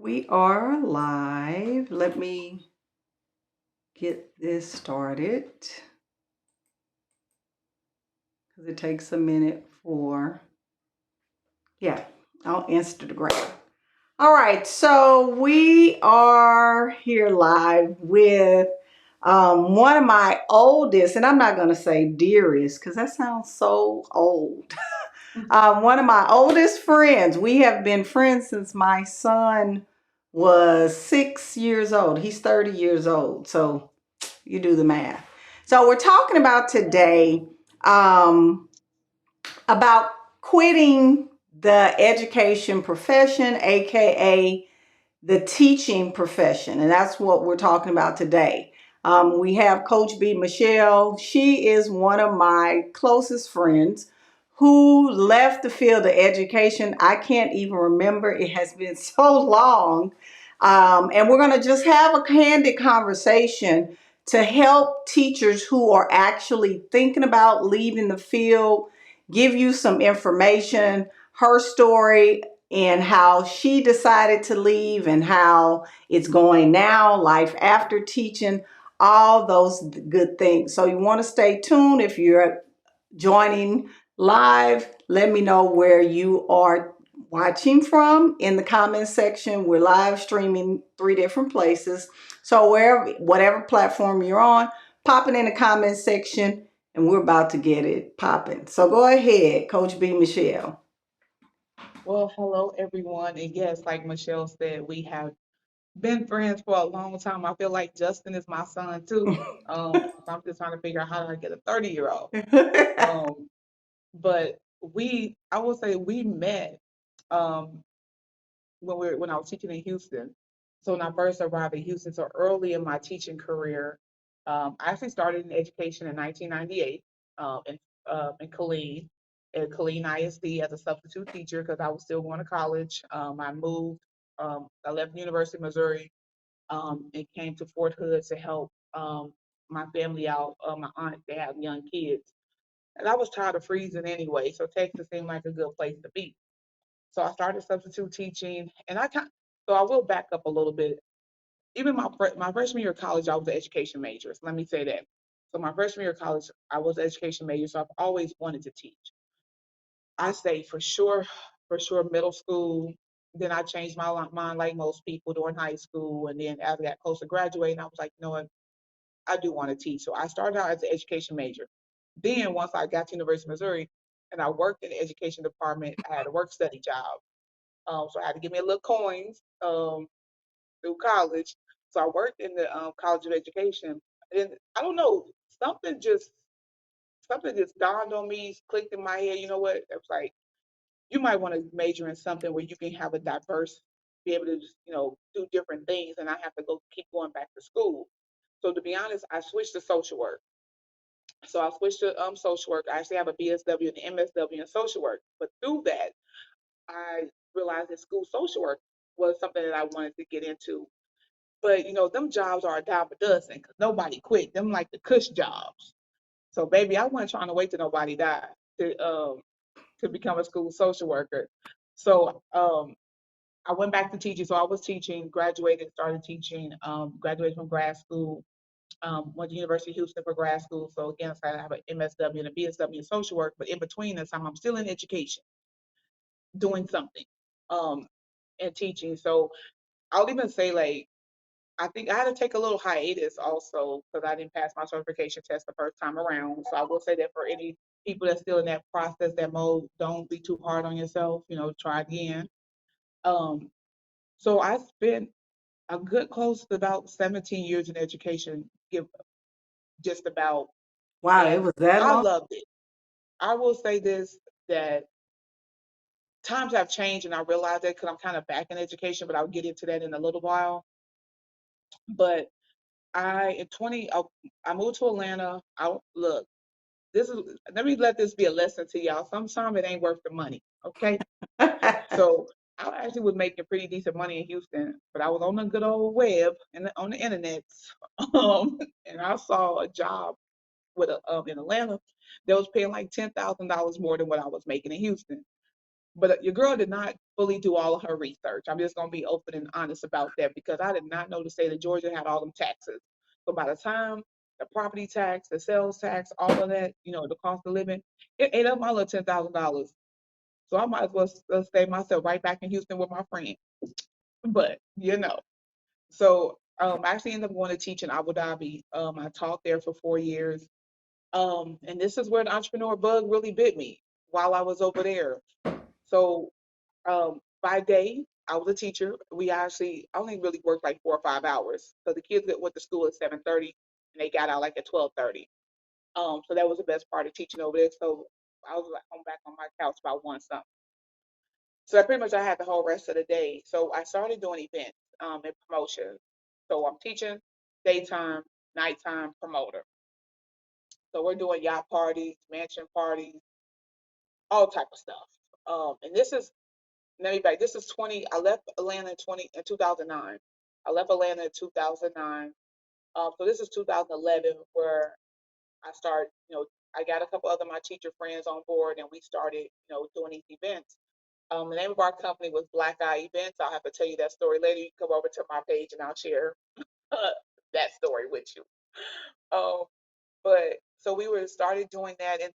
We are live. Let me get this started because it takes a minute on Instagram. All right, so we are here live with one of my oldest, and I'm not going to say dearest because that sounds so old. One of my oldest friends. We have been friends since my son was 6 years old. He's 30 years old. So you do the math. So we're talking about today um, about quitting the education profession, aka the teaching profession. And that's what we're talking about today. We have Coach B. Michelle. She is one of my closest friends who left the field of education. I can't even remember. It has been so long. And we're going to just have a candid conversation to help teachers who are actually thinking about leaving the field, give you some information, her story, and how she decided to leave and how it's going now, life after teaching, all those good things. So you want to stay tuned. If you're joining live, let me know where you are watching from in the comment section. We're live streaming 3 different places. So wherever, whatever platform you're on, pop it in the comment section and we're about to get it popping. So go ahead, Coach B. Michelle. Well, hello everyone. And yes, like Michelle said, we have been friends for a long time. I feel like Justin is my son too. So I'm just trying to figure out how do I get a 30-year-old. Um, but I will say we met um when I was teaching in Houston. So when I first arrived in Houston, so early in my teaching career, I actually started in education in 1998 in Killeen, at Killeen ISD as a substitute teacher because I was still going to college. I left University of Missouri and came to Fort Hood to help my family out. My aunt, they have young kids. And I was tired of freezing anyway, so Texas seemed like a good place to be. So I started substitute teaching, and so I will back up a little bit. Even my freshman year of college, I was an education major. So let me say that. So my freshman year of college, I was an education major, so I've always wanted to teach. I say for sure, middle school. Then I changed my mind like most people during high school, and then as I got close to graduating, I was like, you know what, I do want to teach. So I started out as an education major. Then once I got to University of Missouri, and I worked in the education department, I had a work study job. So I had to give me a little coins through college. So I worked in the College of Education, and I don't know, something just something just dawned on me, clicked in my head. You know what? It was like you might want to major in something where you can have a diverse, be able to just, do different things, and I have to go keep going back to school. So to be honest, I switched to social work. So I switched to social work. I actually have a BSW and MSW in social work, but through that, I realized that school social work was something that I wanted to get into. But them jobs are a dime a dozen because nobody quit. Them like the cush jobs. So baby, I wasn't trying to wait till nobody died to become a school social worker. So I went back to teaching. So I was teaching, graduated, started teaching, graduated from grad school, went to University of Houston for grad school. So again, so I have an MSW and a BSW in social work, but in between this time, I'm still in education, doing something, um, and teaching. So I'll even say like I think I had to take a little hiatus also because I didn't pass my certification test the first time around. So I will say that for any people that's still in that process, that mode, don't be too hard on yourself. Try again. Um, so I spent a good close to about 17 years in education, give just about, Wow, it and was that I long? loved it. I will say this that times have changed, and I realize that because I'm kind of back in education, but I'll get into that in a little while. But I in 20, I moved to Atlanta. I look. This is Let me let this be a lesson to y'all. Sometimes it ain't worth the money. Okay. So I actually was making pretty decent money in Houston, but I was on the good old web and on the internet, um, and I saw a job in Atlanta that was paying like $10,000 more than what I was making in Houston. But your girl did not fully do all of her research. I'm just gonna be open and honest about that because I did not know the state of Georgia had all them taxes. So by the time the property tax, the sales tax, all of that, the cost of living, it ate up my little $10,000. So I might as well stay myself right back in Houston with my friend. But so I actually ended up going to teach in Abu Dhabi. I taught there for 4 years. And this is where the entrepreneur bug really bit me while I was over there. So by day, I was a teacher. We actually I only really worked like 4 or 5 hours. So the kids that went to school at 7:30 and they got out like at 12:30. So that was the best part of teaching over there. So I was like home back on my couch about one something. So that pretty much I had the whole rest of the day. So I started doing events and promotions. So I'm teaching daytime, nighttime promoter. So we're doing yacht parties, mansion parties, all type of stuff. And this is let me back. This is 20. I left Atlanta in 2009. I left Atlanta in 2009. So this is 2011 where I started. I got a couple other my teacher friends on board, and we started, doing these events. The name of our company was Black Eye Events. I'll have to tell you that story later. You can come over to my page and I'll share that story with you. Um, but so we were started doing that, and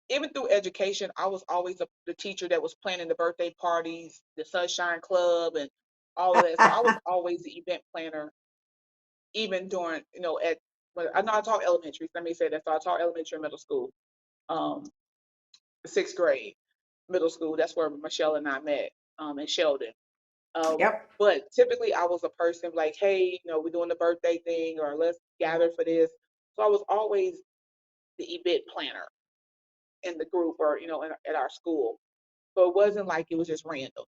even through education, I was always the teacher that was planning the birthday parties, the Sunshine Club, and all of that. So I was always the event planner, even during, but I know I taught elementary. Let me say that. So I taught elementary and middle school, um, sixth grade, middle school. That's where Michelle and I met, in Sheldon. Yep. But typically I was a person like, hey, we're doing the birthday thing or let's gather for this. So I was always the event planner in the group or, at our school. So it wasn't like it was just random.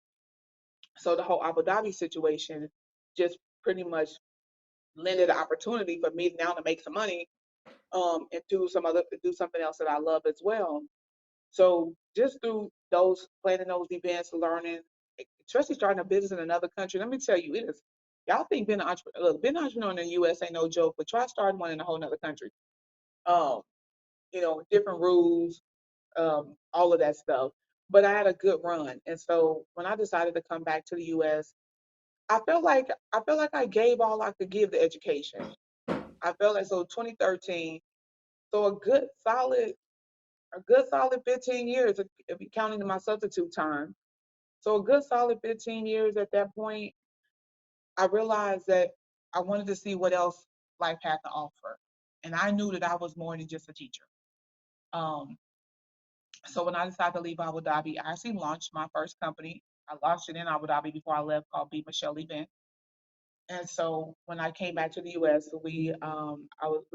So the whole Abu Dhabi situation just pretty much lended an opportunity for me now to make some money, and do something else that I love as well. So just through those planning those events, learning, especially starting a business in another country, let me tell you, it is. Y'all think being an entrepreneur in the U.S. ain't no joke, but try starting one in a whole other country. Um, different rules, all of that stuff. But I had a good run, and so when I decided to come back to the U.S., I felt like I gave all I could give the education. I felt like so 2013, so a good solid 15 years if you counting my substitute time. So a good solid 15 years at that point, I realized that I wanted to see what else life had to offer. And I knew that I was more than just a teacher. Um, so when I decided to leave Abu Dhabi, I actually launched my first company. I launched it in Abu Dhabi before I left, called Be Michelle Event. And so when I came back to the U.S., we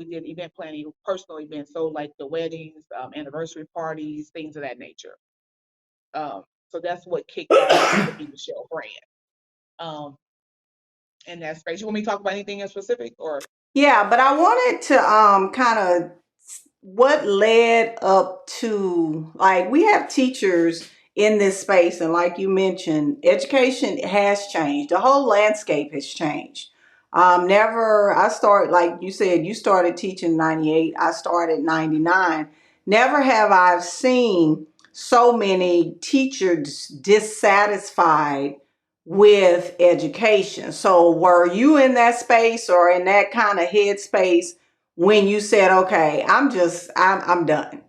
did event planning, personal events, so like the weddings, anniversary parties, things of that nature. So that's what kicked off the Be Michelle brand. Um, in that space, you want me to talk about anything in specific, or Yeah, but I wanted to kind of what led up to, like, we have teachers in this space, and like you mentioned, education has changed. The whole landscape has changed. Never I started, like you said, you started teaching 98, I started 99. Never have I seen so many teachers dissatisfied with education. So were you in that space or in that kind of headspace when you said, okay, I'm done?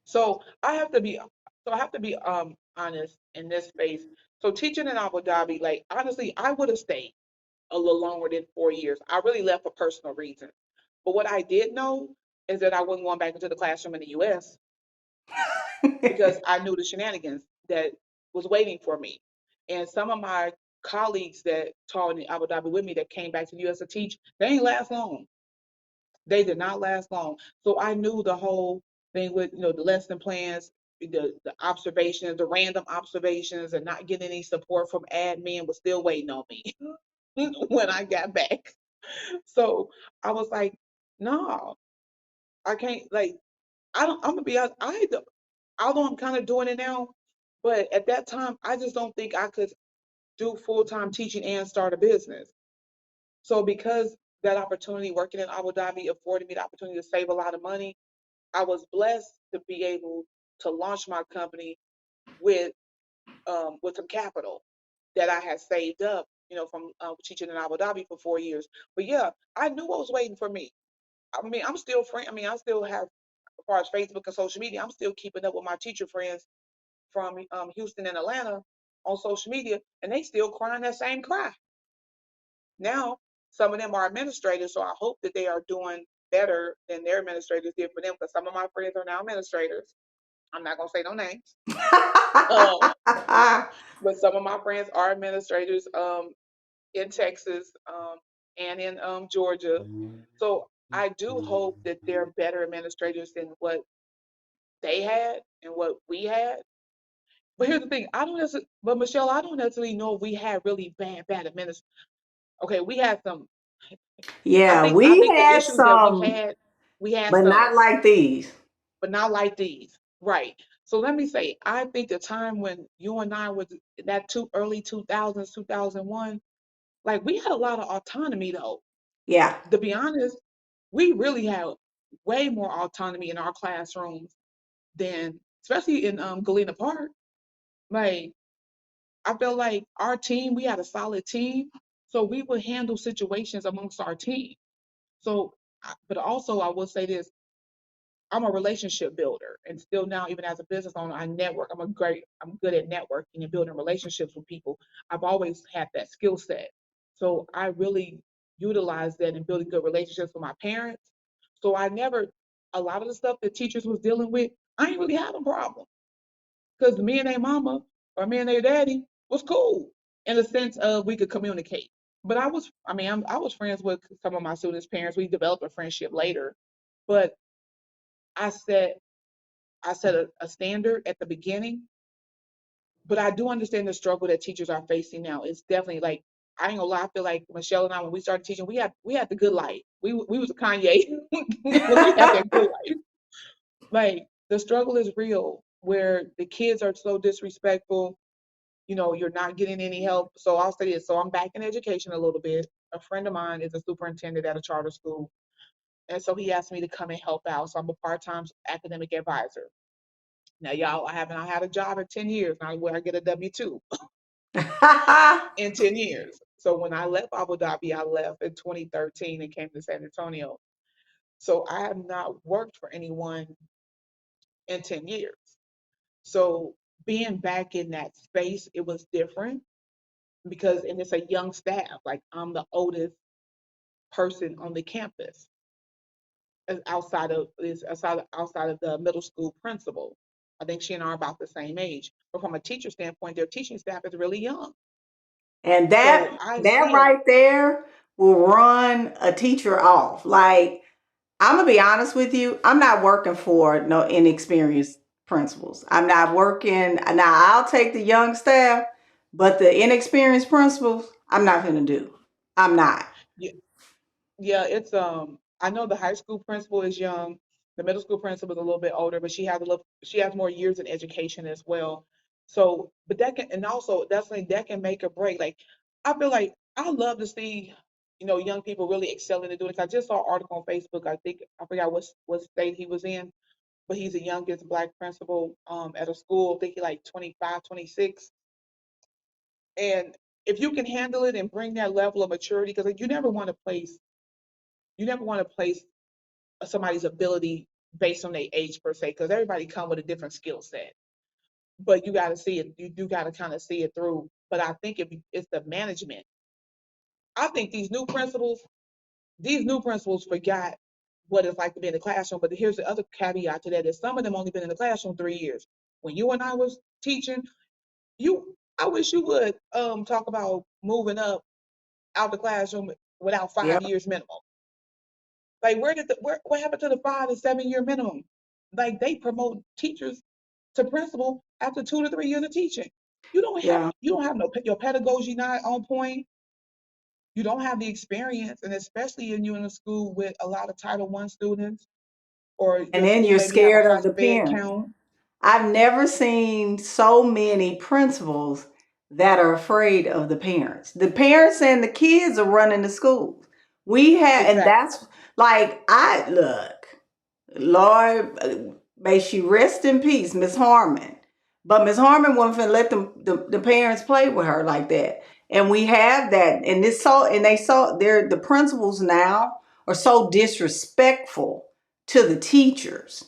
so I have to be honest in this space. So teaching in Abu Dhabi, like honestly, I would have stayed a little longer than 4 years. I really left for personal reasons. But what I did know is that I wasn't going back into the classroom in the U.S. because I knew the shenanigans that was waiting for me. And some of my colleagues that taught in Abu Dhabi with me that came back to the US to teach, they ain't last long. They did not last long. So I knew the whole thing with, the lesson plans, the observations, the random observations, and not getting any support from admin was still waiting on me when I got back. So I was like, no, I can't like I don't I'm gonna be honest, although I'm kind of doing it now, but at that time I just don't think I could do full-time teaching and start a business. So because that opportunity working in Abu Dhabi afforded me the opportunity to save a lot of money, I was blessed to be able to launch my company with some capital that I had saved up, from teaching in Abu Dhabi for 4 years. But yeah, I knew what was waiting for me. I mean, I'm still friend. I mean, I still have, as far as Facebook and social media, I'm still keeping up with my teacher friends from Houston and Atlanta on social media, and they still crying that same cry. Now, some of them are administrators, so I hope that they are doing better than their administrators did for them. Because some of my friends are now administrators. I'm not gonna say no names, uh, but some of my friends are administrators in Texas and in Georgia. So I do hope that they're better administrators than what they had and what we had. But here's the thing, I don't necessarily, but Michelle, I don't necessarily know if we had really bad administrators. Okay, we had some. I Yeah, think I we think the had issues that some, we had but some, not like these. but not like these. Right. So let me say, I think the time when you and I was that early 2000s, 2001, like we had a lot of autonomy though. Yeah. To be honest, we really had way more autonomy in our classrooms than, especially in Galena Park. Like I felt like our team, we had a solid team, so we would handle situations amongst our team. So, but also I will say this: I'm a relationship builder, and still now, even as a business owner, I network. I'm good at networking and building relationships with people. I've always had that skill set, so I really utilize that in building good relationships with my parents. So I never, a lot of the stuff that teachers was dealing with, I ain't really had a problem because me and their mama or me and their daddy was cool in the sense of we could communicate. But I mean, I was friends with some of my students' parents. We developed a friendship later, but I set I set a standard at the beginning, but I do understand the struggle that teachers are facing now. It's definitely like I ain't gonna lie. I feel like Michelle and I, when we started teaching, we had the good life. We was a Kanye when we had that good life. Like the struggle is real, where the kids are so disrespectful. You're not getting any help. So I'll say this. So I'm back in education a little bit. A friend of mine is a superintendent at a charter school, and so he asked me to come and help out. So I'm a part-time academic advisor. Now, y'all, I haven't I had a job in 10 years. Now, where I get a W-2 in 10 years. So when I left Abu Dhabi, I left in 2013 and came to San Antonio. So I have not worked for anyone in 10 years. So being back in that space, it was different because, and it's a young staff. Like I'm the oldest person on the campus outside of the middle school principal. I think she and I are about the same age. But from a teacher standpoint, their teaching staff is really young. And So that I that see a right there will run a teacher off. Like, I'm gonna be honest with you, I'm not working for no inexperienced principals. I'm not working now. I'll take the young staff, but the inexperienced principals, I'm not gonna do. I'm not. yeah, yeah, it's I know the high school principal is young, the middle school principal is a little bit older, but she has more years in education as well. So, but that can, and also definitely that can make or break. Like I feel like I love to see, young people really excelling and doing this. I just saw an article on Facebook. I think I forgot what state he was in, but he's the youngest black principal at a school. I think he like 25, 26. And if you can handle it and bring that level of maturity, because like, you never want to place somebody's ability based on their age per se, because everybody come with a different skill set. But you got to see it. You do got to kind of see it through. But I think if it's the management, I think these new principals forgot what it's like to be in the classroom. But here's the other caveat to that: is some of them only been in the classroom 3 years. When you and I was teaching, I wish you would talk about moving up out the classroom without Yep. 5 years minimum. Like what happened to the 5 and 7 year minimum? Like they promote teachers to principal after 2 to 3 years of teaching. Yeah. You don't have no your pedagogy not on point. You don't have the experience, and especially in you in a school with a lot of Title I students, or And your then school you're maybe have a scared high of the sped parents. count. I've never seen so many principals that are afraid of the parents. The parents and the kids are running the schools. We have, and Exactly. that's like, I look, Lord, may she rest in peace, Miss Harmon. But Miss Harmon wasn't finna let the parents play with her like that. And we have that. And this so and they saw they're the principals now are so disrespectful to the teachers,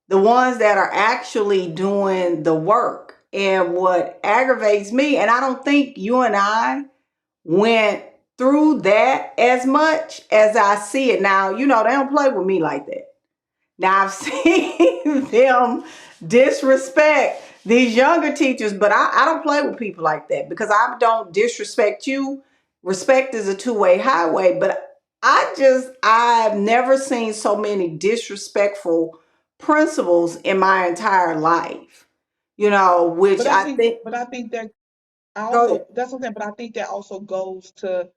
the ones that are actually doing the work. And what aggravates me, and I don't think you and I went through that as much as I see it now. You know, they don't play with me like that. Now I've seen them disrespect these younger teachers, but I don't play with people like that because I don't disrespect you. Respect is a two-way highway, but I've never seen so many disrespectful principles in my entire life. You know, which I think But I think that I go ahead. also, that's what I'm saying, but I think that also goes to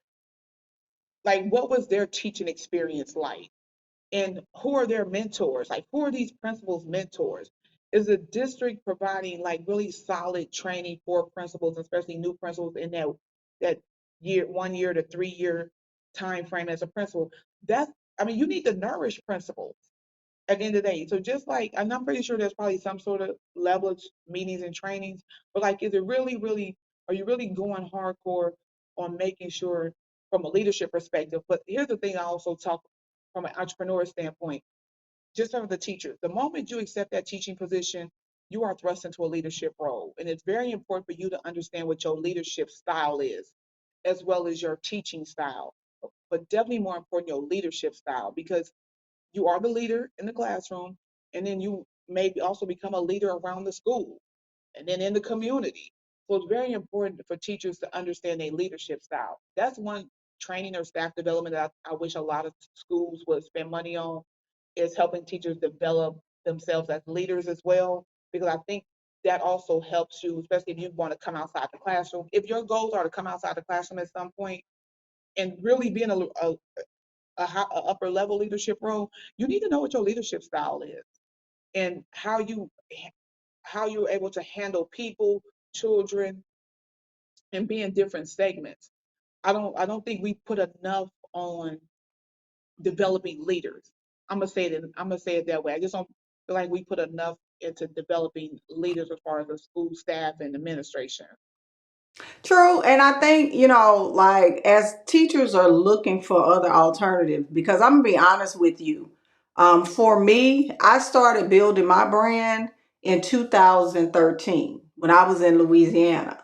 like, what was their teaching experience like? And who are their mentors? Like, who are these principals' mentors? Is the district providing like really solid training for principals, especially new principals in that year, 1 year to 3 year time frame as a principal? That's, I mean, you need to nourish principals at the end of the day. So just like, and I'm pretty sure there's probably some sort of level of meetings and trainings, but like, is it really, really, are you really going hardcore on making sure from a leadership perspective? But here's the thing I also talk from an entrepreneur standpoint, just from the teacher. The moment you accept that teaching position, you are thrust into a leadership role. And it's very important for you to understand what your leadership style is, as well as your teaching style. But definitely more important, your leadership style, because you are the leader in the classroom, and then you may also become a leader around the school and then in the community. So it's very important for teachers to understand their leadership style. That's one training or staff development that I wish a lot of schools would spend money on, is helping teachers develop themselves as leaders as well. Because I think that also helps you, especially if you want to come outside the classroom. If your goals are to come outside the classroom at some point and really be in a upper level leadership role, you need to know what your leadership style is and how you're able to handle people, children, and be in different segments. I don't think we put enough on developing leaders. I'm gonna say it that way. I just don't feel like we put enough into developing leaders as far as the school staff and administration. True, and I think, like as teachers are looking for other alternatives, because I'm gonna be honest with you. For me, I started building my brand in 2013 when I was in Louisiana,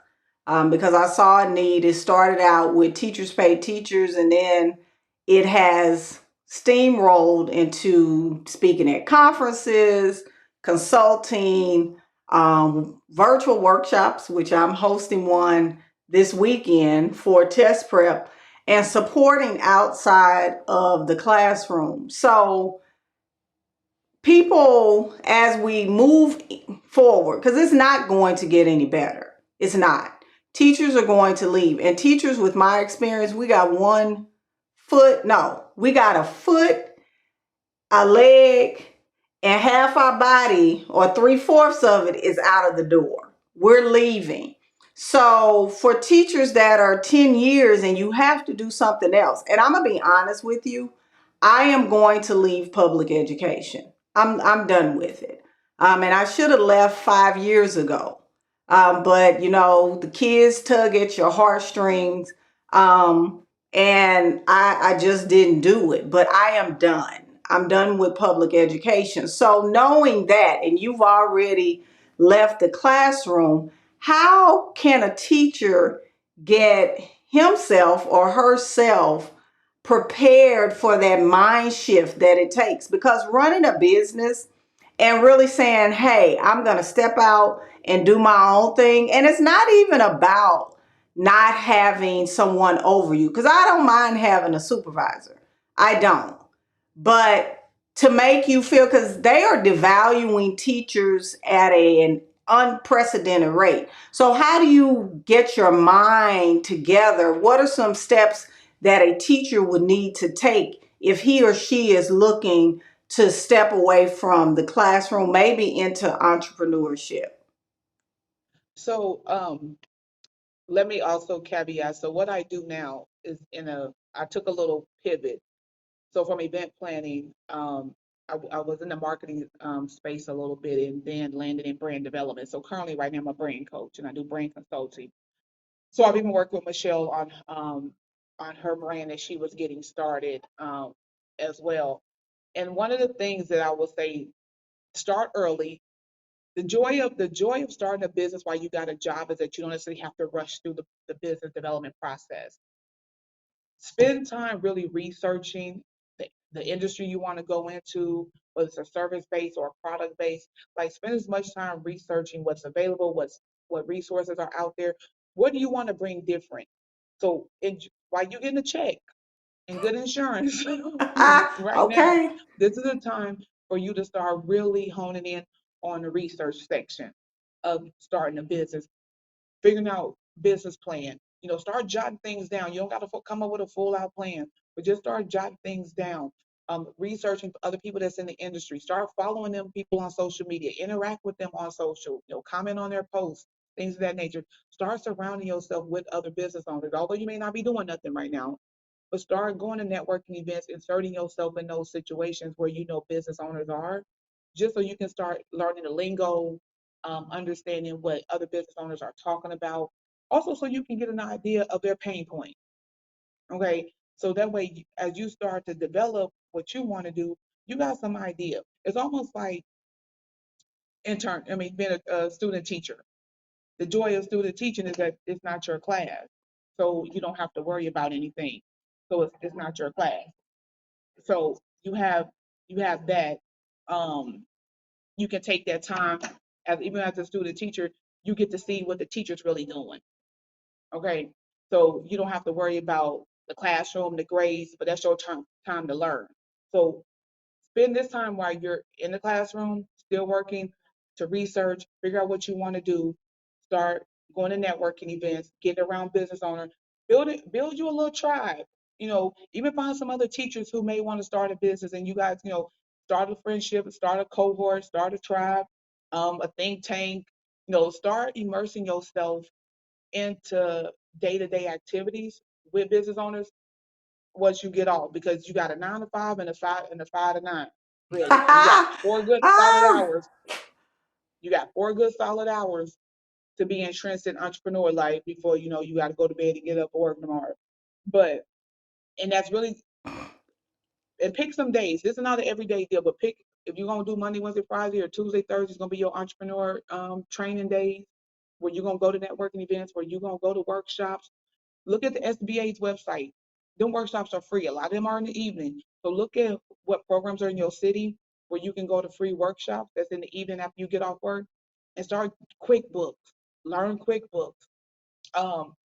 because I saw a need. It started out with teachers pay teachers, and then it has steamrolled into speaking at conferences, consulting, virtual workshops, which I'm hosting one this weekend for test prep, and supporting outside of the classroom. So, people, as we move forward, because it's not going to get any better, it's not. Teachers are going to leave, and teachers, with my experience, we got one foot, no, we got a foot, a leg, and half our body, or three-fourths of it, is out of the door. We're leaving. So for teachers that are 10 years and you have to do something else, and I'm gonna be honest with you, I am going to leave public education. I'm done with it. And I should have left 5 years ago. But the kids tug at your heartstrings. And I just didn't do it. But I am done. I'm done with public education. So knowing that, and you've already left the classroom, how can a teacher get himself or herself prepared for that mind shift that it takes? Because running a business and really saying, hey, I'm going to step out and do my own thing. And it's not even about not having someone over you, because I don't mind having a supervisor. I don't. But to make you feel, because they are devaluing teachers at an unprecedented rate. So, how do you get your mind together? What are some steps that a teacher would need to take if he or she is looking to step away from the classroom, maybe into entrepreneurship? So let me also caveat. So what I do now is I took a little pivot. So from event planning, I was in the marketing space a little bit and then landed in brand development. So currently, right now, I'm a brand coach and I do brand consulting. So I've even worked with Michelle on her brand as she was getting started as well. And one of the things that I will say, start early. The joy of starting a business while you got a job is that you don't necessarily have to rush through the business development process. Spend time really researching the industry you want to go into, whether it's a service based or a product based. Like spend as much time researching what's available, what resources are out there. What do you want to bring different? So while you're getting a check and good insurance right now, Okay. this is a time for you to start really honing in on the research section of starting a business, figuring out business plan. Start jotting things down. You don't got to come up with a full out plan, but just start jotting things down. Researching other people that's in the industry. Start following them people on social media. Interact with them on social. Comment on their posts, things of that nature. Start surrounding yourself with other business owners. Although you may not be doing nothing right now, but start going to networking events, inserting yourself in those situations where you know business owners are, just so you can start learning the lingo, understanding what other business owners are talking about. Also, so you can get an idea of their pain point. Okay, so that way, as you start to develop what you want to do, you got some idea. It's almost like being a student teacher. The joy of student teaching is that it's not your class, so you don't have to worry about anything. So it's not your class. So you have that. Um, you can take that time as even as a student teacher, you get to see what the teacher's really doing. Okay, so you don't have to worry about the classroom, the grades, but that's your time to learn. So spend this time while you're in the classroom, still working to research, figure out what you want to do, start going to networking events, getting around business owners, build you a little tribe. Even find some other teachers who may want to start a business and you guys, start a friendship, start a cohort, start a tribe, a think tank, start immersing yourself into day-to-day activities with business owners once you get off because you got a 9 to 5 and a 5 to 9 ready. And you got four good solid Ah, hours. You got 4 good solid hours to be entrenched in entrepreneur life before you got to go to bed and get up and work tomorrow. But and that's really and pick some days. This is not an everyday deal, but pick if you're gonna do Monday, Wednesday, Friday, or Tuesday, Thursday, it's gonna be your entrepreneur training days where you're gonna go to networking events, where you're gonna go to workshops. Look at the SBA's website. Them workshops are free. A lot of them are in the evening. So look at what programs are in your city where you can go to free workshops that's in the evening after you get off work and start QuickBooks. Learn QuickBooks.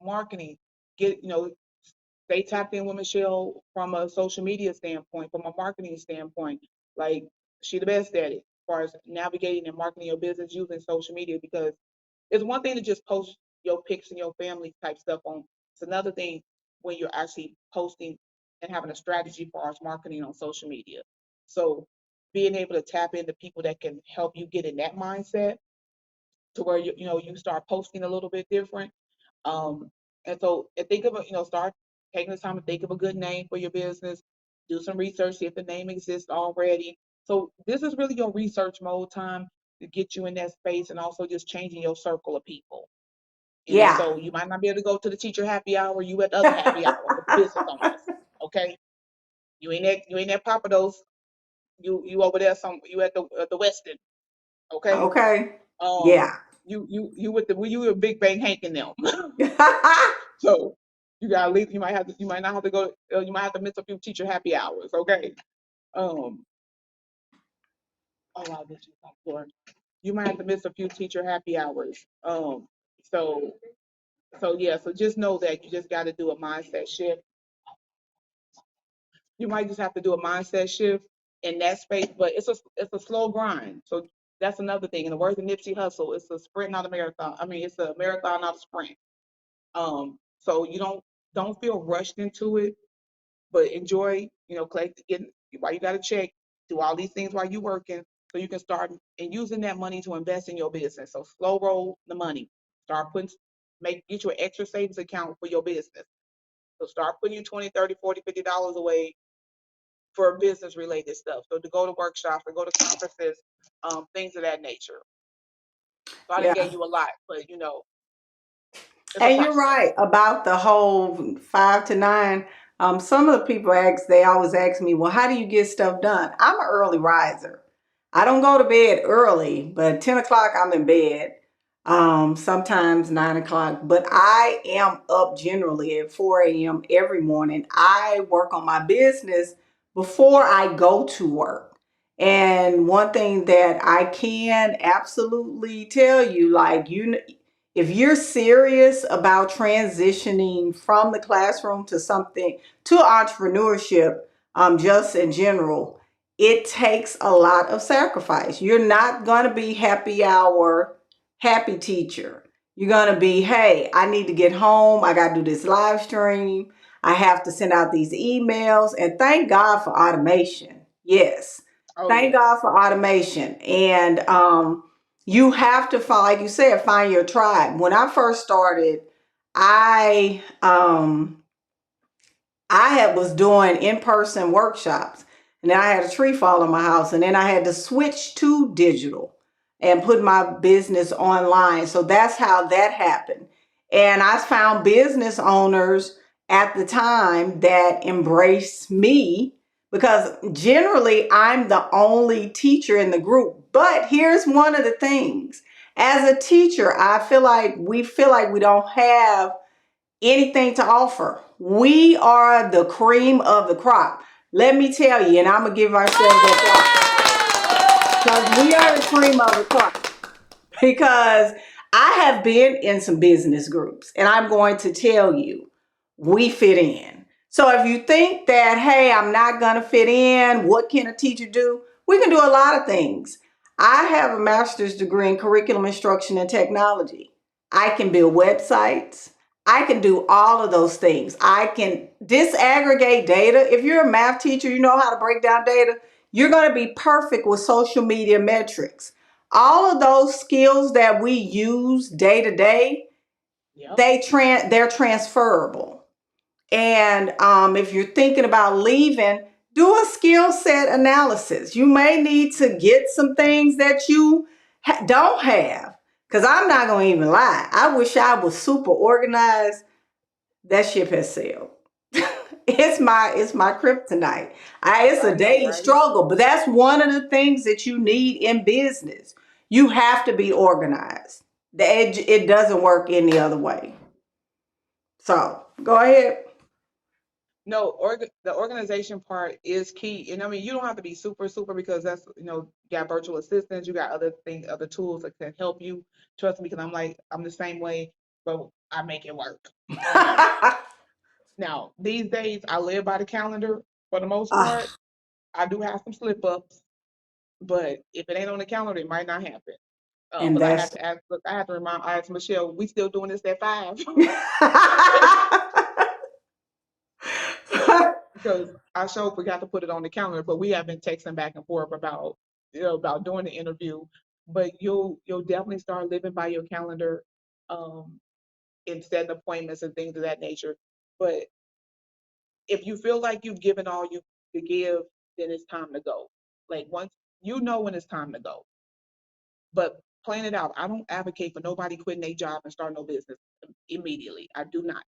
Marketing. Stay tapped in with Michelle from a social media standpoint, from a marketing standpoint. Like she the best at it as far as navigating and marketing your business using social media because it's one thing to just post your pics and your family type stuff on. It's another thing when you're actually posting and having a strategy for our marketing on social media. So being able to tap into people that can help you get in that mindset to where you start posting a little bit different. Um, and so and think of it, start taking the time to think of a good name for your business. Do some research, see if the name exists already. So this is really your research mode time to get you in that space and also just changing your circle of people. yeah. So you might not be able to go to the teacher happy hour, you at the other happy hour with the business owners. Okay. You ain't at Papados, you over there you at the Westin, okay? Okay. Um Yeah. you with Big Bang Hank and them. So you gotta leave. You might not have to go. You might have to miss a few teacher happy hours. Okay. Um. Oh wow, this is not for. You might have to miss a few teacher happy hours. So yeah. So just know that you just got to do a mindset shift. You might just have to do a mindset shift in that space, but it's a slow grind. So that's another thing. In the words of Nipsey Hussle, it's a sprint, not a marathon. I mean, it's a marathon, not a sprint. So you don't feel rushed into it but enjoy, collect getting while you got to check, do all these things while you're working, so you can start and using that money to invest in your business. So slow roll the money. Start putting get you an extra savings account for your business. So start putting you 20, 30, 40, $50 away for business related stuff. So to go to workshops or go to conferences, things of that nature. So I done Yeah. gave you a lot, but it's a And you're process. right about the whole 5 to 9. Some of the people they always ask me, well, how do you get stuff done? I'm an early riser. I don't go to bed early, but 10 o'clock I'm in bed. Sometimes 9 o'clock, but I am up generally at 4 a.m. every morning. I work on my business before I go to work. And one thing that I can absolutely tell you, like, if you're serious about transitioning from the classroom to something to entrepreneurship, just in general, it takes a lot of sacrifice. You're not going to be happy hour, happy teacher. You're going to be, hey, I need to get home. I got to do this live stream. I have to send out these emails. And thank God for automation. Yes. Oh Thank yes. God for automation. And you have to find, like you said, find your tribe. When I first started, I was doing in-person workshops, and then I had a tree fall in my house, and then I had to switch to digital and put my business online. So that's how that happened. And I found business owners at the time that embraced me, because generally I'm the only teacher in the group. But here's one of the things. As a teacher, I feel like we don't have anything to offer. We are the cream of the crop. Let me tell you, and I'm gonna give ourselves that because we are the cream of the crop. Because I have been in some business groups, and I'm going to tell you, we fit in. So if you think that, hey, I'm not going to fit in, what can a teacher do? We can do a lot of things. I have a master's degree in curriculum instruction and technology. I can build websites. I can do all of those things. I can disaggregate data. If you're a math teacher, you know how to break down data. You're going to be perfect with social media metrics. All of those skills that we use day to day, Yep. they're transferable. And if you're thinking about leaving, do a skill set analysis. You may need to get some things that you don't have. Because I'm not going to even lie. I wish I was super organized. That ship has sailed. It's my kryptonite. It's I a know, daily right? struggle, but that's one of the things that you need in business. You have to be organized. It doesn't work any other way. So go ahead. No, the organization part is key. And I mean, you don't have to be super, super because that's, you got virtual assistants, you got other things, other tools that can help you. Trust me, because I'm the same way, but I make it work. Now, these days, I live by the calendar for the most part. Ah, I do have some slip ups, but if it ain't on the calendar, it might not happen. and Because I have that's to ask, look, I asked Michelle, we still doing this at 5? Because I sure forgot to put it on the calendar, but we have been texting back and forth about about doing the interview. But you'll definitely start living by your calendar, um, and setting appointments and things of that nature. But if you feel like you've given all you to give, then it's time to go. Like once you know when it's time to go, but plan it out. I don't advocate for nobody quitting their job and start no business immediately. I do not.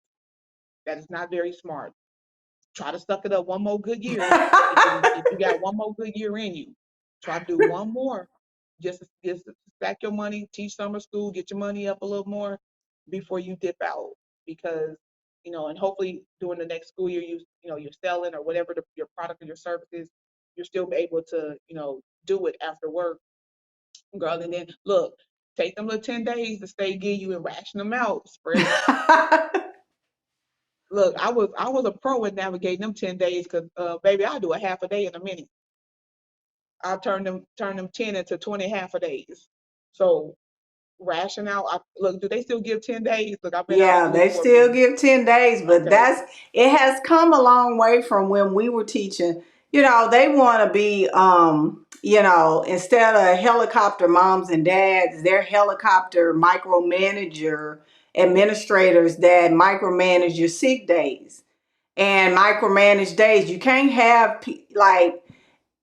That is not very smart. Try to suck it up one more good year. If you got one more good year in you, try to do one more. Just stack your money, teach summer school, get your money up a little more before you dip out. Because and hopefully during the next school year, you're selling or whatever your product or your service is, you're still able to do it after work, girl. And then look, take them little 10 days to stay give you and ration them out, spread them. Look, I was a pro at navigating them 10 days because baby, I do a half a day in a minute. I turn them 10 into 20 half a days. So ration out. Look, do they still give 10 days? Look, I've been out of Yeah, the loop they for a still minute. give 10 days, but Okay. it has come a long way from when we were teaching. They want to be, instead of helicopter moms and dads, they're helicopter micromanager administrators that micromanage your sick days. and micromanage days. You can't have like,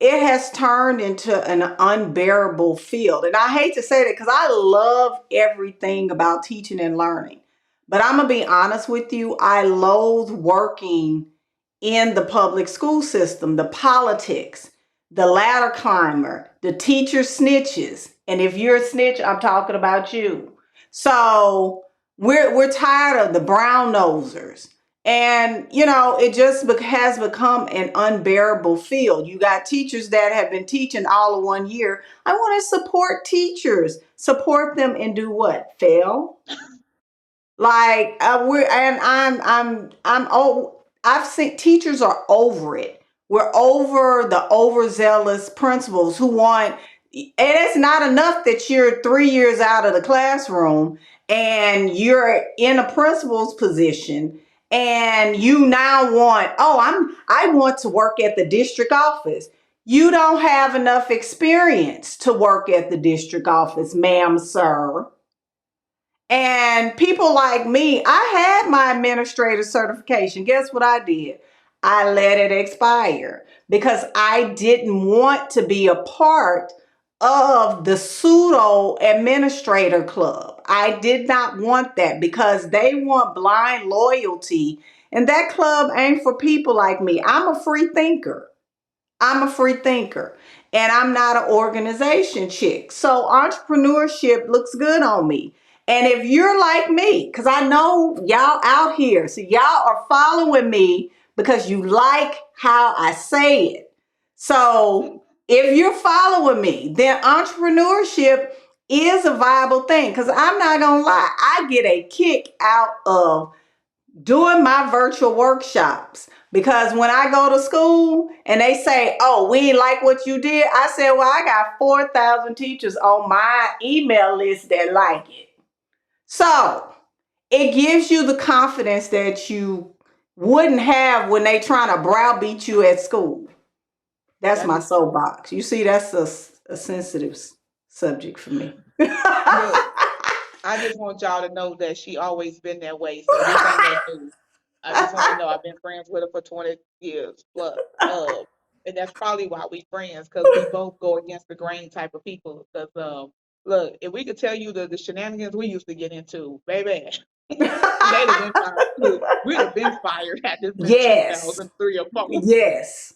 it has turned into an unbearable field. And I hate to say that because I love everything about teaching and learning. But I'm going to be honest with you, I loathe working in the public school system, the politics, the ladder climber, the teacher snitches. And if you're a snitch, I'm talking about you. So we're tired of the brown nosers. And, it just has become an unbearable field. You got teachers that have been teaching all of one year. I want to support teachers, support them and do what? Fail? Like we're and I'm oh I've seen teachers are over it. We're over the overzealous principals who want, and it's not enough that you're 3 years out of the classroom and you're in a principal's position and you now want, I want to work at the district office. You don't have enough experience to work at the district office, ma'am, sir. And people like me, I had my administrator certification. Guess what I did? I let it expire because I didn't want to be a part of the pseudo administrator club. I did not want that because they want blind loyalty. And that club ain't for people like me. I'm a free thinker. I'm a free thinker and I'm not an organization chick. So entrepreneurship looks good on me. And if you're like me, because I know y'all out here, so y'all are following me because you like how I say it. So if you're following me, then entrepreneurship is a viable thing. Because I'm not going to lie, I get a kick out of doing my virtual workshops because when I go to school and they say, "Oh, we ain't like what you did," I said, "Well, I got 4,000 teachers on my email list that like it." So it gives you the confidence that you wouldn't have when they trying to browbeat you at school. That's That my is true. soapbox. You see, that's a sensitive subject for me. Look, I just want y'all to know that she always been that way, so this ain't nothing new. I just want to know I've been friends with her for 20 years plus. And that's probably why we friends, because we both go against the grain type of people. Because look, if we could tell you the shenanigans we used to get into, baby, they'd have been fired. Look, we'd have been fired had this been Yes. 2003 or 4. Yes.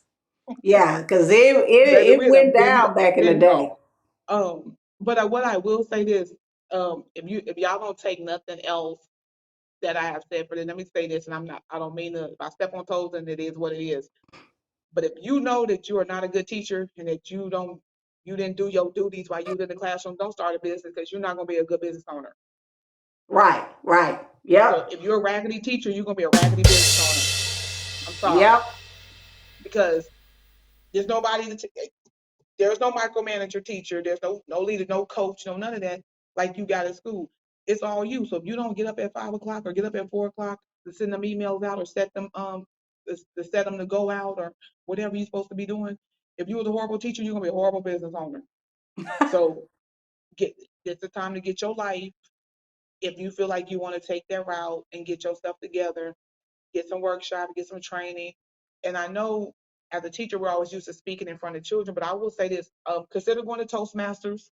Yeah, because Baby, it we'd have went down back in the been day. gone. But what I will say this, if y'all don't take nothing else that I have said for this, let me say this, and I don't mean to, if I step on toes, and it is what it is. But if you know that you are not a good teacher and that you didn't do your duties while you was in the classroom, don't start a business because you're not gonna be a good business owner. Right, right. So Yep, if you're a raggedy teacher, you're gonna be a raggedy business owner. I'm sorry yep. because there's nobody to there's no micromanager teacher. There's no leader, no coach, no none of that like you got at school. It's all you. So if you don't get up at 5 o'clock or get up at 4 o'clock to send them emails out or set them to set them to go out or whatever you're supposed to be doing, if you was a horrible teacher, you're gonna be a horrible business owner. So get it's the time to get your life. If you feel like you want to take that route and get yourself together, get some workshop, get some training. And I know as a teacher, we're always used to speaking in front of children, but I will say this: consider going to Toastmasters.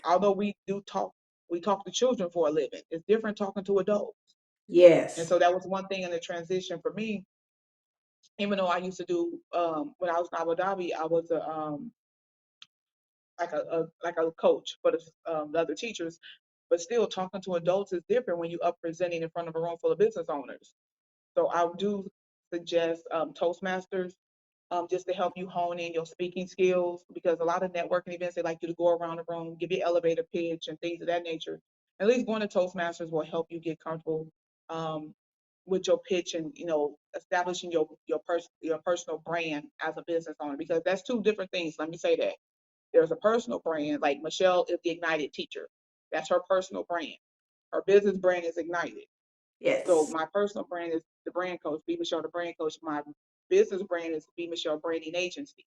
Although we talk to children for a living. It's different talking to adults. And Yes, so that was one thing in the transition for me. Even though I used to do when I was in Abu Dhabi, I was a like a coach for the other teachers. But still, talking to adults is different when you up presenting in front of a room full of business owners. So I do suggest Toastmasters just to help you hone in your speaking skills because a lot of networking events they like you to go around the room, give you elevator pitch and things of that nature. At least going to Toastmasters will help you get comfortable um, with your pitch and establishing your personal brand as a business owner because that's two different things. Let me say that there's a personal brand like Michelle is the Ignited teacher. That's her personal brand. Her business brand is Ignited. So yes, my personal brand is the brand coach, Be Michelle the brand coach. My business brand is Be Michelle Branding Agency.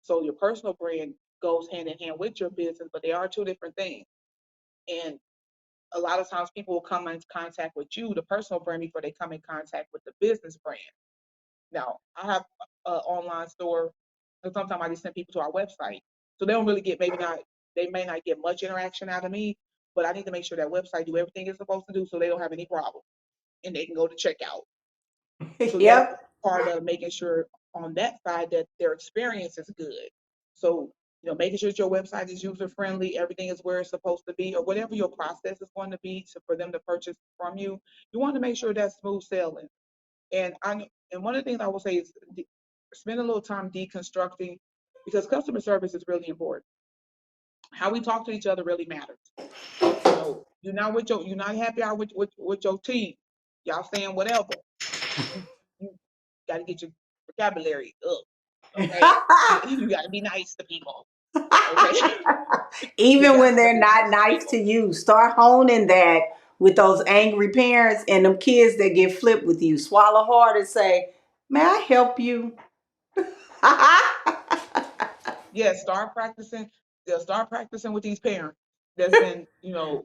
So your personal brand goes hand in hand with your business, but they are two different things. And a lot of times people will come into contact with you, the personal brand, before they come in contact with the business brand. Now, I have an online store, and sometimes I just send people to our website. So they don't really get, maybe not, they may not get much interaction out of me, but I need to make sure that website do everything it's supposed to do so they don't have any problem and they can go to checkout. So that's Yep. part of making sure on that side that their experience is good. So, making sure that your website is user friendly, everything is where it's supposed to be, or whatever your process is going to be for them to purchase from you. You want to make sure that's smooth sailing. And one of the things I will say is spend a little time deconstructing, because customer service is really important. How we talk to each other really matters. You're not happy out with your team. Y'all saying whatever. You got to get your vocabulary up. Okay, you got to be nice to people. Okay, you Even when got to they're be not nice to nice to people. you, start honing that with those angry parents and them kids that get flipped with you. Swallow hard and say, "May I help you?" Yeah, start practicing. They'll start practicing with these parents that's been,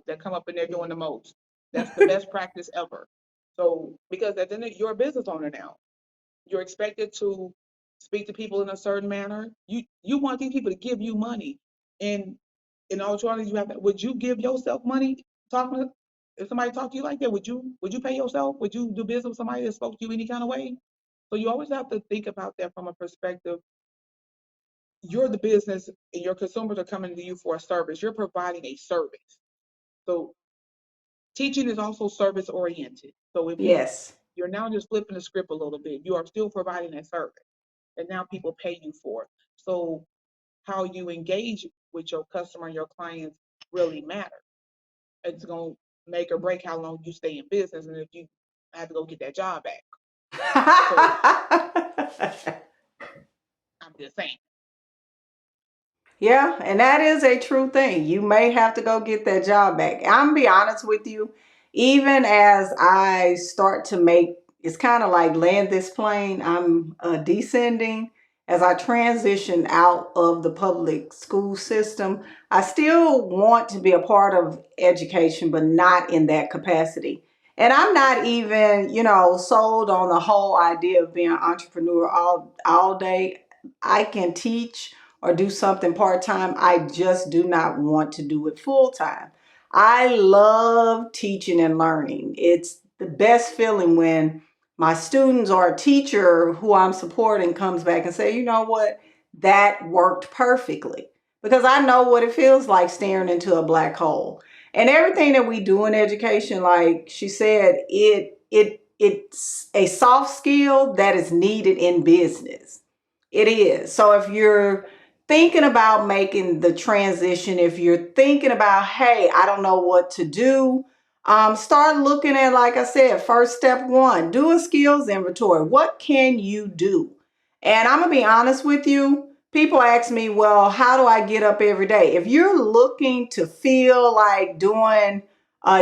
that come up and they're doing the most. That's the best practice ever. So, because at the end of, you're a business owner now, you're expected to speak to people in a certain manner. You want these people to give you money, and in all truth, you have to. Would you give yourself money? Talking, if somebody talked to you like that, would you pay yourself? Would you do business with somebody that spoke to you any kind of way? So you always have to think about that from a perspective. You're the business and your consumers are coming to you for a service. You're providing a service. So teaching is also service oriented. So if Yes. you're now just flipping the script a little bit, you are still providing a service and now people pay you for it. So how you engage with your customer and your clients really matter. It's going to make or break how long you stay in business and if you have to go get that job back. So I'm just saying. Yeah, and that is a true thing. You may have to go get that job back. I'm gonna be honest with you, even as I start to make it's kind of like land this plane, I'm descending as I transition out of the public school system. I still want to be a part of education, but not in that capacity. And I'm not even, sold on the whole idea of being an entrepreneur all day. I can teach or do something part time. I just do not want to do it full time. I love teaching and learning. It's the best feeling when my students or a teacher who I'm supporting comes back and say, you know what, that worked perfectly. Because I know what it feels like staring into a black hole. And everything that we do in education, like she said, it's a soft skill that is needed in business. It is. So if you're thinking about making the transition, if you're thinking about, hey, I don't know what to do, start looking at, like I said, first step one, do a skills inventory. What can you do? And I'm going to be honest with you. People ask me, well, how do I get up every day? If you're looking to feel like doing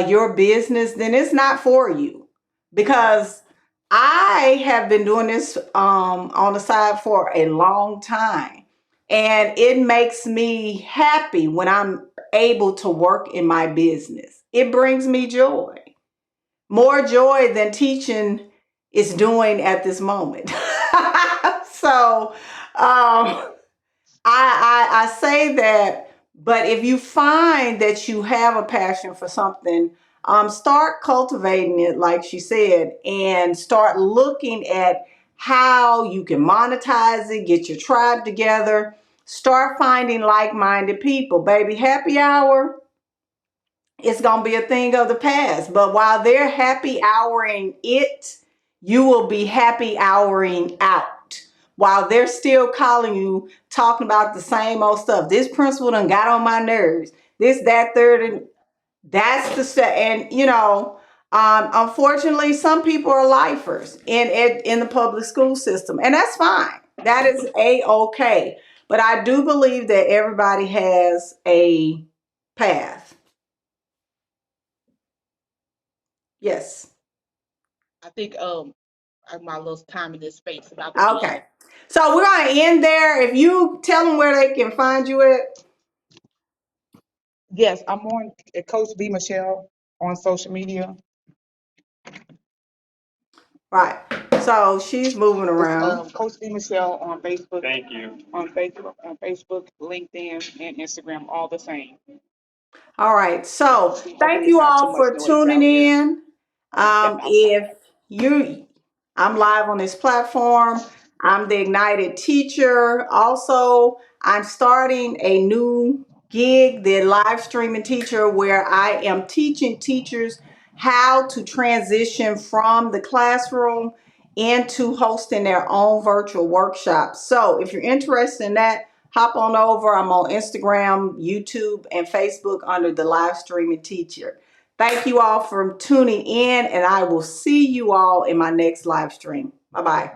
your business, then it's not for you because I have been doing this on the side for a long time. And it makes me happy when I'm able to work in my business. It brings me joy, more joy than teaching is doing at this moment. So, I say that, but if you find that you have a passion for something, start cultivating it, like she said, and start looking at how you can monetize it, get your tribe together, start finding like minded people. Baby, happy hour, it's going to be a thing of the past. But while they're happy houring it, you will be happy houring out. While they're still calling you, talking about the same old stuff. This principal done got on my nerves. This, that, third, and that's the set. And unfortunately, some people are lifers in the public school system, and that's fine. That is a-okay. But I do believe that everybody has a path. Yes. I think my little time in this space about to be up. Okay. So we're going to end there. If you tell them where they can find you at. Yes, I'm on Coach B Michelle on social media. Right. So she's moving It's around. Coach D Michelle on Facebook. Thank you. On Facebook, LinkedIn, and Instagram, all the same. All right. So thank Hopefully, it's you not too all much for noise tuning out here. in. If you, I'm live on this platform. I'm the Ignited Teacher. Also, I'm starting a new gig, the live streaming teacher, where I am teaching teachers how to transition from the classroom into hosting their own virtual workshops. So if you're interested in that, hop on over. I'm on Instagram, YouTube, and Facebook under the live streaming teacher. Thank you all for tuning in, and I will see you all in my next live stream. Bye bye.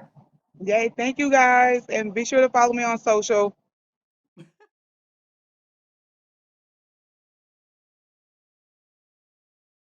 Yay! Thank you guys, and be sure to follow me on social.